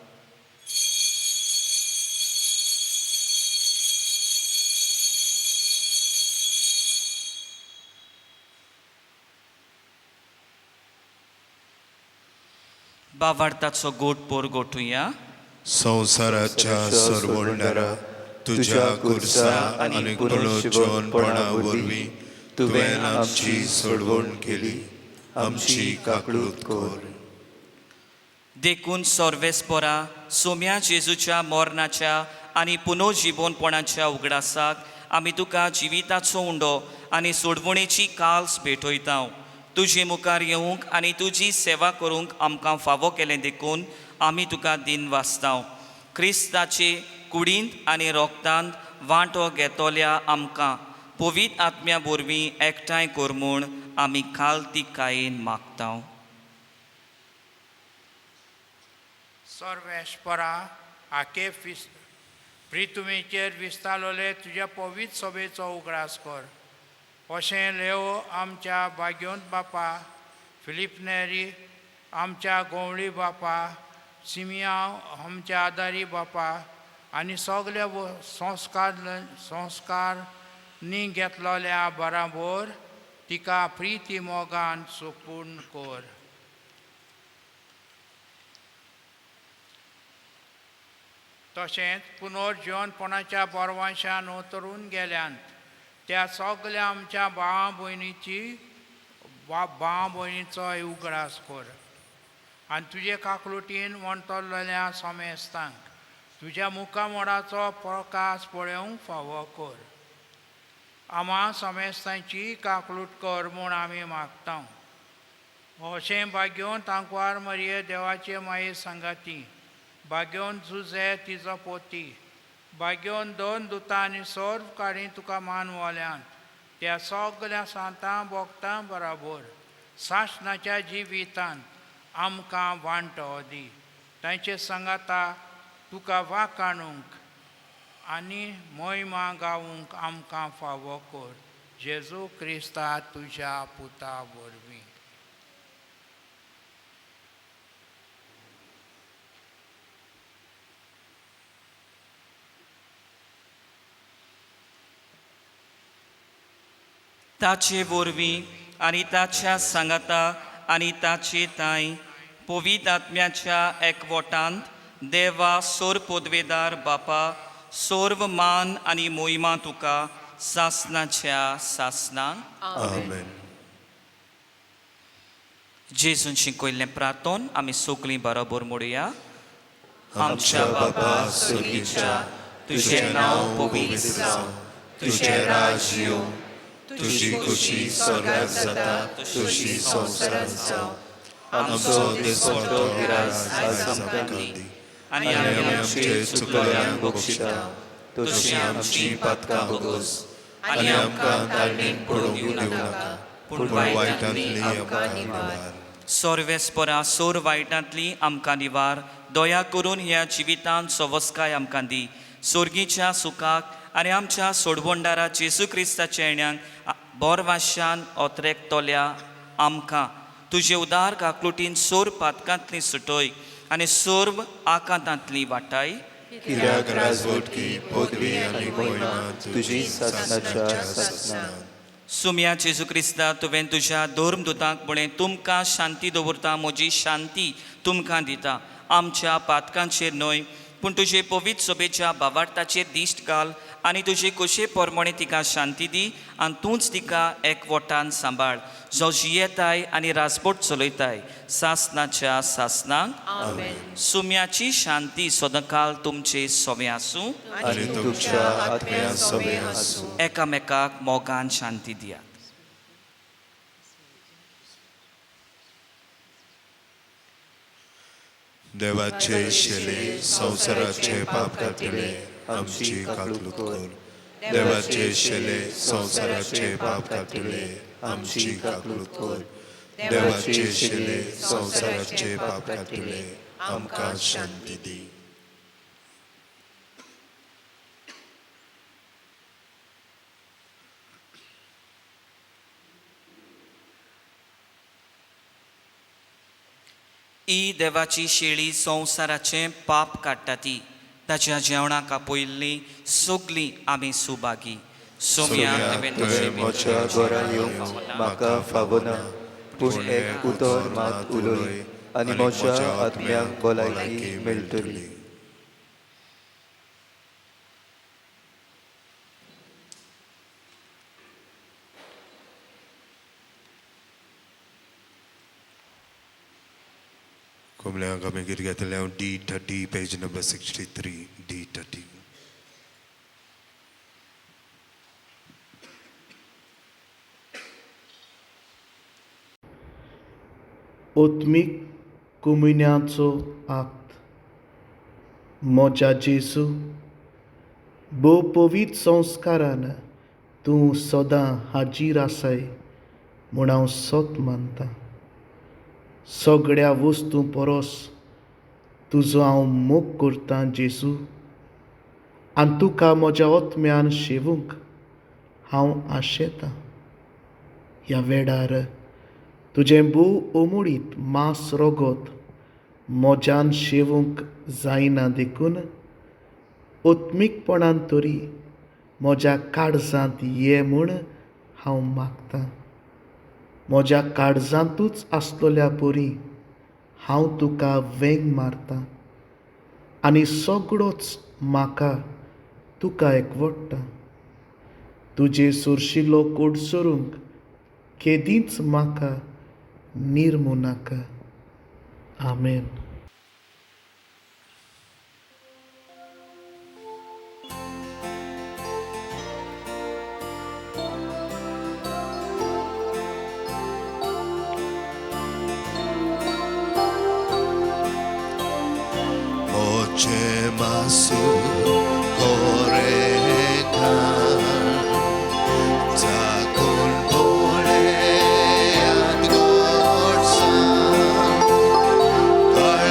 भावार्थाचो गोटपोर गोठुया. संवसाराच्या सर्वंडारा तुझ्या कुर्सा आनी कुलोचोनपणा वरवीं तुवें आमची सोडवण केली, आमची काकळूत कोर. देखून सर्वेस्परा सोम्या जेजूच्या मोरणाच्या आनी पुनर्जिवनपणाच्या उगडासाक आमी तुका जिविताचो उंडो आनी सोडवणेची काल्स भेटयतांव. तुजे मुखार येवंक आनी तुजी सेवा करूंक आमकां फावो केलें देखून आमी तुका दिन वाचतांव. क्रिस्ताचे कुडींत आनी रोगतांत वांटो घेतोल्या आमकां पवीत आत्म्या वरवीं एकठांय कर म्हूण आमी खालतीकायेन मागतांव. सर्वेस्परा आखे प्रितुमेचेर विस्तारलोले तुज्या पवीत सभेचो उगडास कर. अशें लेव आमच्या भाग्योंत बापा, फिलिप नेरी आमच्या गोवळी बापा, सिमिया आमच्या आदारी बापा आनी सगल्या संस्कारनी घेतलोल्या बराबर तिका प्रिती मोगान सोपून कर. तशेंच पुनर्जीवनपणाच्या बरवांशान उतरून गेल्यान त्या सगल्या आमच्या भावा भयणीचोय उगडास कर. आनी तुजे काकलुटीन वणतरलेल्या समेस्तांक तुज्या मुखामोडाचो प्रकाश पळोवंक फावो कर. आम्हा समेस्तांची काकलूट कर म्हूण आमी मागतांव. अशें भाग्योन तांकवार मरिये देवाचे माये सांगाती, भाग्योन झुजे तिजो पोती, भाग्योन दोन दुतां आनी सर्व काडी तुका मानवल्यान त्या सगल्या सांतां भोगतां बराबर सासणाच्या जिवितांत आमकां वांटो दी. तांचे सांगाता तुका वाखाणूंक आनी मोहिमा गावूंक आमकां फावो कर. जेजू क्रिस्ता तुज्या पुता वरवीं. ताचे वरवीं आनी ताच्या सांगाता आनी ताचे ताई पवीत आत्म्याच्या एकवटांत देवा सोर पदवेदार बापा सर्व मान आनी मोहिमा तुका सासणाच्या सासणांक. आमेन. जेजून शिकयल्लें प्रार्थन आमी सगळीं बरोबर म्हणुया. आमच्या बापा सुर्गीच्या तुजें नांव पवित्र जावं, तुजें राज्य येवं, तुजी खुशी स्वर्गांत जाता तशी संवसारांत जावं. आमचो दिसवटो गिरास आयज आमकां दी आनी आमी आमचे चुकल्यांक बक्षिता तशी आमची पातकां बगोस आनी आमकां ताळणेन पडूंक दिवं नाका, पूण वायटांतली आमकां निवार. सोर्वेस्परा सोर वायटांतली आमकां निवार, दया करून ह्या जिवितांत सवस्काय आमकां दी. सोर्गीच्या सुखाक आनी आमच्या सोडवंडारा जेजू क्रिस्ताच्या येण्याक बोरवाशान ओतरेकतोल्या आमकां तुजे उदार काकलुटीन सोर पातकांतली सुटोय आनी सोर्व आकांतांतली वाटाय. कित्याक राजवटकी पदवी आनी महिमा तुजी सासणाच्या सासणान. सुम्या जेजू क्रिस्ता तुवें तुज्या धर्मदुतांक म्हणे तुमकां शांती दवरता, म्हजी शांती तुमकां दिता. आमच्या पातकांचेर न्हय पूण तुजे पवित्र सोबेच्या भावार्थाचेर दिश्ट घाल आनी तुजे कुशे पोरमोणे तिका शांती दी आनी तूंच तिका एकवटान सांबाळ, जो जियेताय आनी राजपोट चलयताय सासणाच्या सासणांक. सुम्याची शांती सदांकाल तुमचे सोबे आसूं आनी तुमच्या आत्म्या सोबे आसूं. एकामेकाक मोगान शांती दियात. देवाचे शेले संवसाराचे पाप कातले आमची काकलूत कर. देवाचे शेले संवसाराचे पाप कातले आमची काकलूत कर. देवाचे शेले संवसाराचे पाप कातले आमकां शांती दी. ही देवाची शेळी संवसाराचें पाप काडटा ती. ताच्या जेवणाक आपयल्ली सगलीं आमी सुभागी. सोम्या तुवें म्हज्या घरा येवंक म्हाका फावना, पूण एक उतर मात उलय आनी म्हज्या आत्म्याक भलायकी मेळटली. कोमल्यांक आमी कितें घेतलें हांव D30 पेज नंबर 63 D30. ओत्मीक कुमिन्याचो आक्त. मोज्या जेजू, भोव पवित्र संस्कारान तूं सदां हाजीर आसाय म्हूण हांव सोत मानतां. सगळ्या वस्तू परस तुजो हांव मोग करतां जेजू, आनी तुका म्हज्या ओत्म्यान शेवूंक हांव आशेतां. ह्या वेळार तुजें भोव ओमोडीत मांस रोगोत मोज्यान शेवूंक जायना देखून ओत्मीकपणान तरी म्हज्या काळजांत ये म्हूण हांव मागतां. म्हज्या काळजांतूच आसलोल्या परी हांव तुका वेंग मारतां आनी सगळोच म्हाका तुका एकवटटा. तुजे सुरशिल्लो कोड सोरूंक केदींच म्हाका निर्मू नाका. आमेन. Oče masu koreka zakon pole ad gorsan kar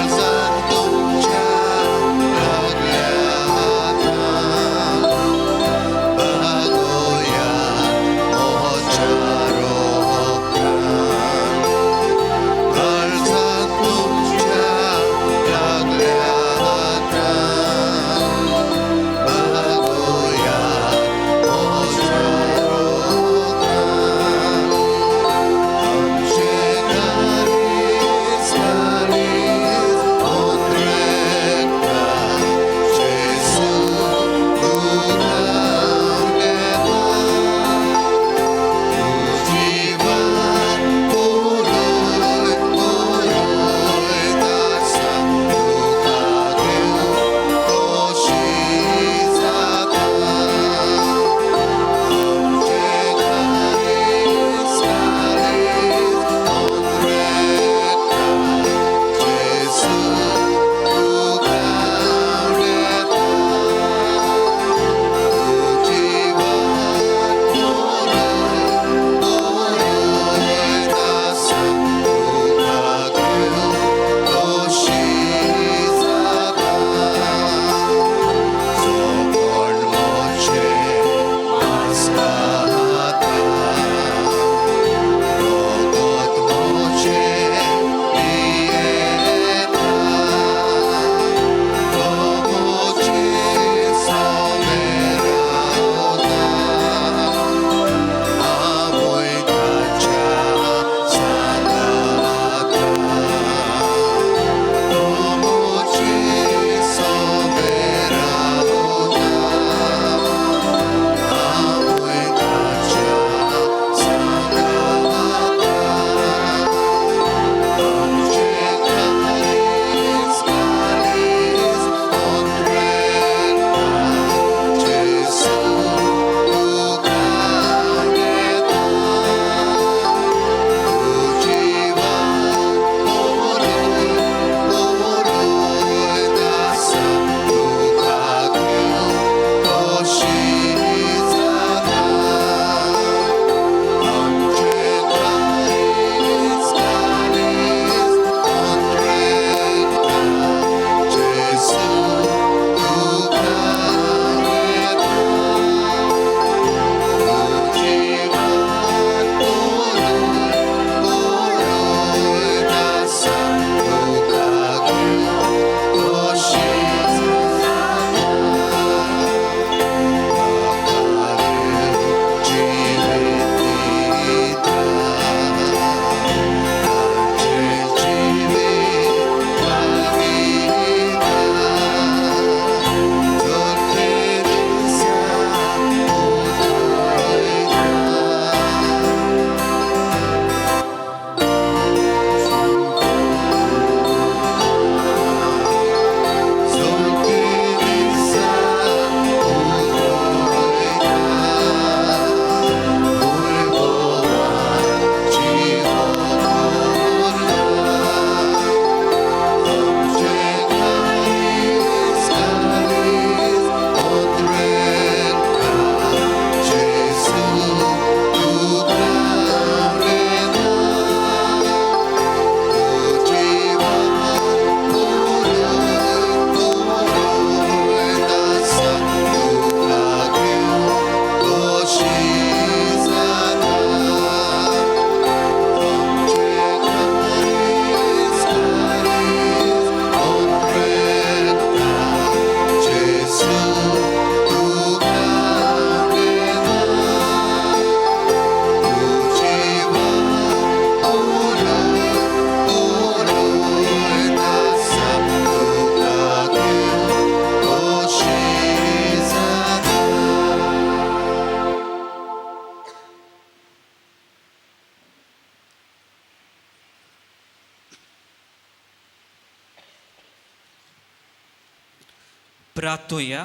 प्रार्थुया.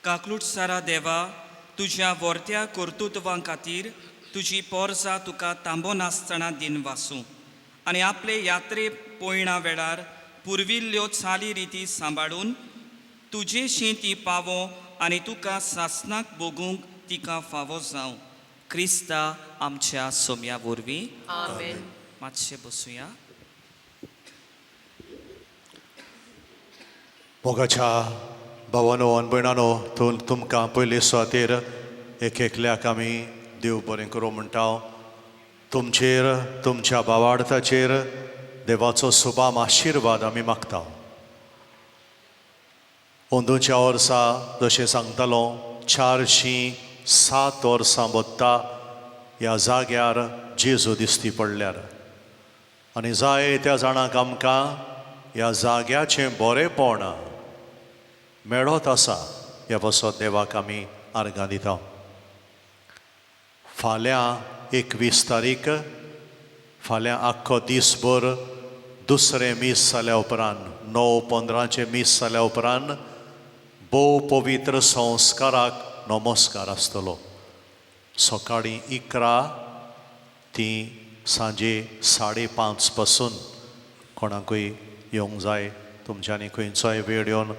काकलूट सारा देवा, तुज्या वर्त्या कर्तुत्वां खातीर तुजी पोरसां तुका तांबोन आसतना दिन वासूं आनी आपले यात्रे पयणा वेळार पुर्विल्ल्यो चाली रिती सांबाळून तुजेशी ती पावो आनी तुका सासनाक बोगूंक तिका फावो जावं. क्रिस्ता आमच्या सोम्या वरवीं. आमेन. मातशें बसूया. मोगाच्या भावानो आनी भयणानो, तुमकां पयले सुवातेर एक एकल्याक आमी देव बरें करूं म्हणटा. तुमचेर, तुमच्या भावार्थाचेर देवाचो सुबाम आशिर्वाद आमी मागता. अंदूच्या वर्सा जशें सांगतालो 407 वर्सां बोत्ता ह्या जाग्यार जेजू दिश्टी पडल्यार आनी जायत्या जाणांक आमकां ह्या जाग्याचें बरेंपण मेळत आसा. ह्या पासत देवाक आमी आर्गां दिता. फाल्यां 21 तारीख, फाल्यां आख्खो दिसभर दुसरें मीस जाल्या उपरांत 9:15 मीस जाल्या उपरांत भोव पवित्र संस्काराक नमस्कार आसतलो. सकाळीं 11 ती सांजे 5:30 पासून. कोणाकूय येवंक जाय, तुमच्यांनी खंयचोय वेळ येवन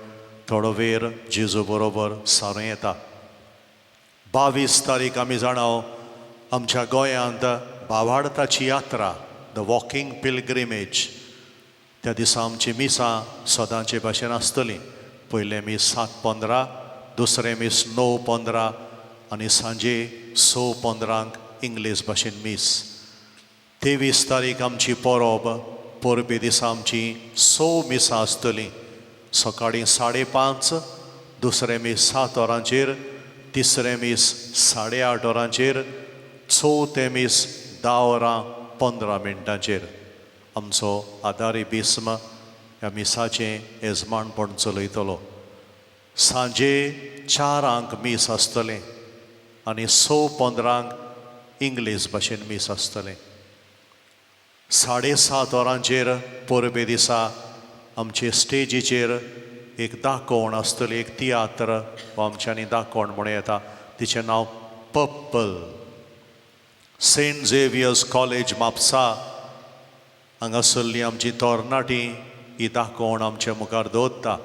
थोडो वेळ जेजू बरोबर सारूं येता. 22 तारीख आमी जाणाव आमच्या गोंयांत भावार्थाची यात्रा, द वॉकिंग पिलग्रिमेज. त्या दिसा आमची मिसां सदांचे भाशेन आसतलीं. पयलें मीस 7:15, दुसरें मीस 9:15 आनी सांजे 6:15 इंग्लीश भाशेन मीस. 23 तारीख आमची परब. परबे दिसा आमची 6 मिसां आसतलीं. सकाळीं 5:30, दुसरें मीस 7 वरांचेर, तिसरें मीस 8:30 वरांचेर, चवथें मीस 10:15 आमचो आदारी बिस्म ह्या मिसाचें येजमानपण चलयतलो. सांजे 4 मीस आसतलें आनी 6:15 इंग्लीश भाशेन मीस आसतलें. 7:30 वरांचेर परबे दिसा आमचे स्टेजीचेर एक दाखोवण आसतली, एक तियात्र वा आमच्यांनी दाखोवण म्हणून येता. तिचें नांव purple. Saint Xavier's college Mapusa हांगासरली आमची तरणाटी ही दाखोवण आमच्या मुखार दवरता.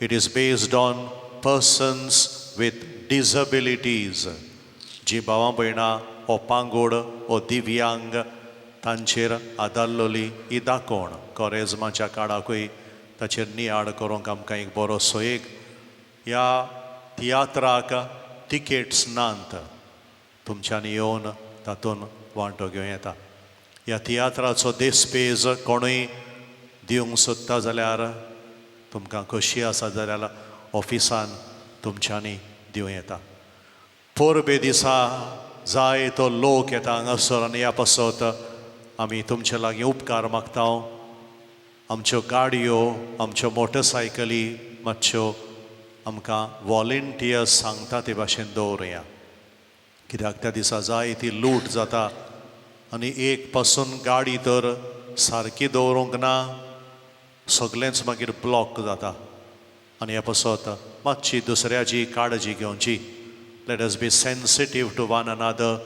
It is based on persons with disabilities. जीं भावां भयणां अपांगूड ओ दिव्यांग तांचेर आदारलोली ही दाखोवण. कोरेजमाच्या काळाकूय ताचेर नियाळ करूंक आमकां एक बरो सोयेक. ह्या तियात्राक तिकेट्स नात. तुमच्यांनी येवन तातूंत वांटो घेवं येता. ह्या तियात्राचो देस्पेज कोणूय दिवंक सोदता जाल्यार, तुमकां खोशी आसा जाल्यार ऑफिसान तुमच्यांनी दिवं येता. परबे दिसा जायतो लोक येता हांगासर आनी ह्या पासत आमी तुमचे लागीं उपकार मागता. आमच्यो गाडयो, आमच्यो मोटरसायकली मातश्यो आमकां वॉलंटियर्स सांगता ते भाशेन दवरुया. कित्याक त्या दिसा जायती लूट जाता आनी एक पासून गाडी तर सारकी दवरूंक ना, सगळेंच मागीर ब्लॉक जाता. आनी ह्या पासत मातशी दुसऱ्याची काळजी घेवची. Let us be sensitive to one another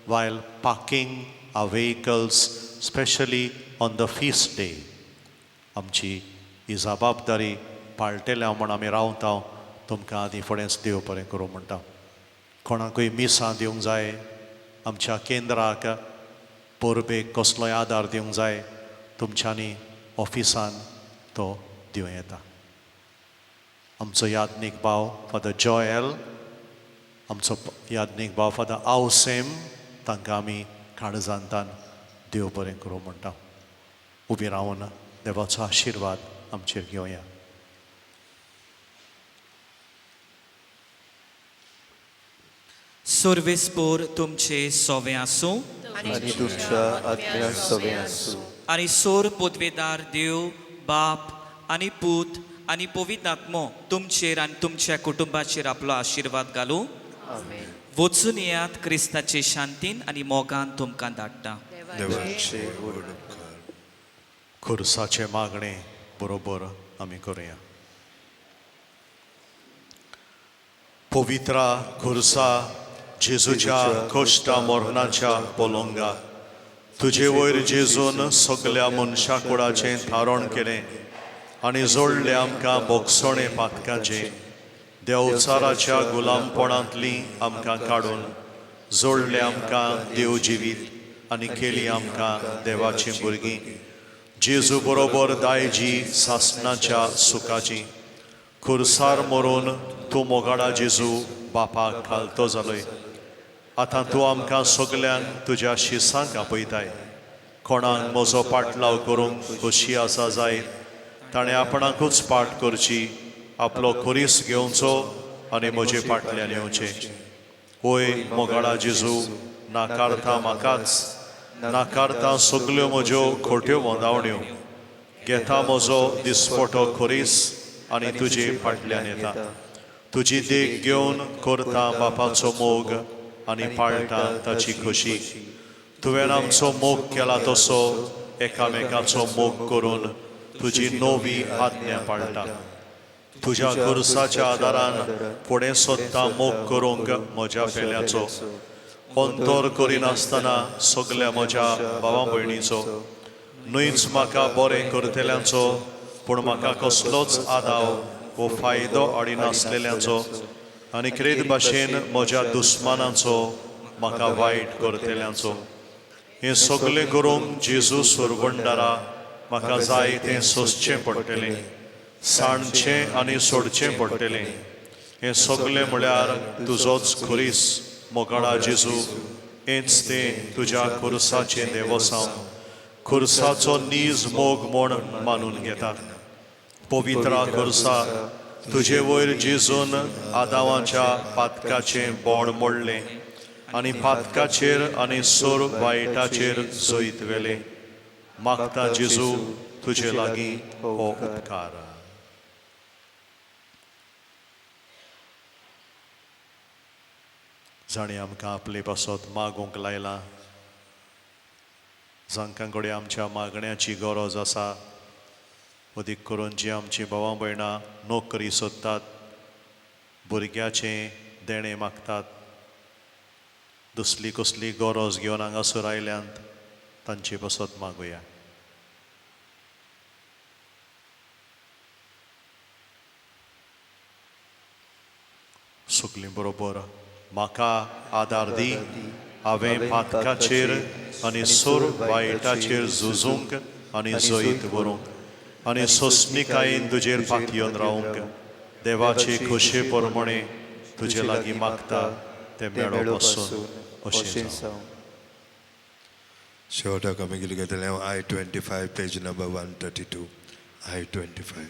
while parking our vehicles, especially on the feast day. आमची ही जबाबदारी पाळटल्या म्हण आमी रावता. तुमकां आदी फुडेंच देव बरें करूं म्हणटा. कोणाकूय मिसां दिवंक जाय, आमच्या केंद्राक परबेक कसलोय आदार दिवंक जाय, तुमच्यांनी ऑफिसान तो दिवं येता. आमचो यादनीक भाव फादर जॉयल, आमचो यादनीक भाव फादर आवसेम, तांकां आमी काळजांतान देव बरें करूं म्हणटा. उबी रावन देवाचो आशिर्वाद आमचेर घेवया. सर्वेस्पोर तुमचे सोवे आसूं आनी तुमच्या आत्म्या सवे आसूं. आनी सोर पदवेदार देव बाप आनी पूत आनी पवित्र आत्मो तुमचेर आनी तुमच्या कुटुंबाचेर आपलो आशिर्वाद घालूं. आमेन. वचून येयात क्रिस्ताचे शांतीन आनी मोगान तुमकां धाडटा. देवाचे वडणूक कर. खुर्साचे मागणे बरोबर आमी करुया. पवित्रा खुर्सा जेजूच्या कश्टा मरणाच्या पलंगा तुजे वयर जेजून सगल्या मनशा कुळाचें थारण केलें आनी जोडलें आमकां बोगसणे पातकाचें. देवचाराच्या गुलामपणांतली आमकां काडून जोडलें आमकां देव जिवीत आनी केलीं आमकां देवाचीं भुरगीं. जेजू बरोबर दायजी सासणाच्या सुखाची खुर्सार मरून तूं मोगाडा जेजू बापाक घालतो जालोय. आतां तूं आमकां सगल्यांक तुज्या शिसांक आपयताय. कोणाक म्हजो पाटलाव करूंक खोशी आसा जायत ताणें आपणाकूच पाट करची, आपलो खुरीस घेवचो आनी म्हजे फाटल्यान येवचें. ओय मोगाडा जेजू, नाकारता म्हाकाच, नाकारता सगल्यो म्हज्यो खोट्यो वोंदावण्यो. घेता म्हजो दिसपटो खुरीस आनी तुजे फाटल्यान येता. तुजी देख घेवन करता बापाचो मोग आनी पाळटा ताची खोशी. तुवें आमचो मोग केला तसो एकामेकाचो मोग करून तुजी नवी आज्ञा पाळटा. तुज्या खुर्साच्या आदारान फुडें सोदता मोग करूंक म्हज्या पेल्याचो. अंतर करिनासतना सगल्या म्हज्या भावा भयणीचो. न्हयच म्हाका बरें करतल्यांचो पूण म्हाका कसलोच आदाव वो फायदो हाडिनासलेल्यांचो आनी क्रेद भाशेन म्हज्या दुस्मानांचो, म्हाका वायट करतल्यांचो. हें सगलें करूंक जेजू सुरवंडारा म्हाका जाय तें सोंसचें पडटलें, सांडचें आनी सोडचें पडटलें. हें सगलें म्हळ्यार तुजोच खुरीस मोगाडा जेजू. हेंच तें तुज्या खुर्साचें देवसांव, खुर्साचो नीज मोग म्हूण मानून घेतात. पवित्रा खुर्सा, तुजे वयर जेजून आदावाच्या पातकाचें बोड मोडलें आनी पातकाचेर आनी सोर वायटाचेर जैत वेलें. मागता जेजू तुजे लागीं हो उपकार. जाणीं आमकां आपले पासत मागूंक लायलां, जांकां कडेन आमच्या मागण्याची गरज आसा, अदीक करून जीं आमचीं भावां भयणां नोकरी सोदतात, भुरग्याचें देणें मागतात, दुसरी कसली गरज घेवन हांगासर आयल्यांत तांचे पासत मागुया. सगलीं बरोबर. म्हाका आदार दी, हांवें पातकाचेर आनी सोर वायटाचेर झुजूंक आनी जैत व्हरूंक आनी सोंसणीकायेन तुजेर पातयेवन रावूंक. देवाचे खोशे परमणे तुजे लागीं मागता तें मेळो पासून अशें जावं. शेवटाक आमी कितें घेतलें? I-25 page number 132. I-25.